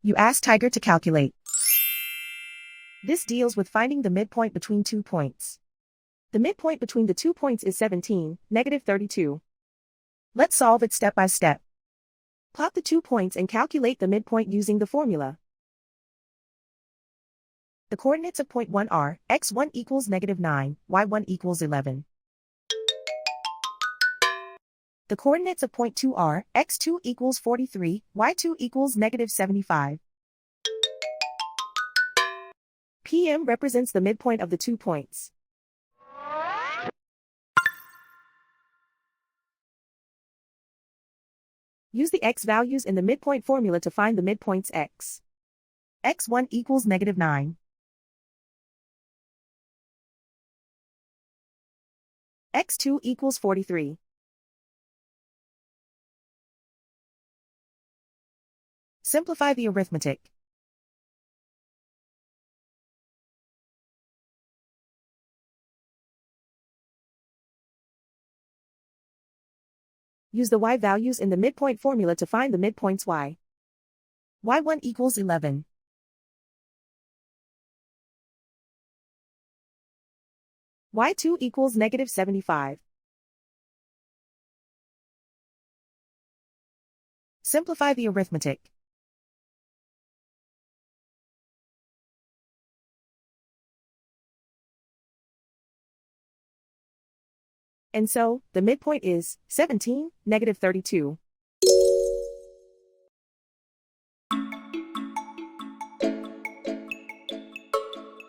You ask Tiger to calculate. This deals with finding the midpoint between 2 points. The midpoint between the 2 points is 17, negative 32. Let's solve it step by step. Plot the 2 points and calculate the midpoint using the formula. The coordinates of point 1 are, x1 equals negative 9, y1 equals 11. The coordinates of point 2 are, x2 equals 43, y2 equals negative 75. PM represents the midpoint of the 2 points. Use the x values in the midpoint formula to find the midpoints x. x1 equals negative 9. x2 equals 43. Simplify the arithmetic. Use the y values in the midpoint formula to find the midpoints y. y1 equals 11. y2 equals negative 75. Simplify the arithmetic. And so, the midpoint is 17, negative 32.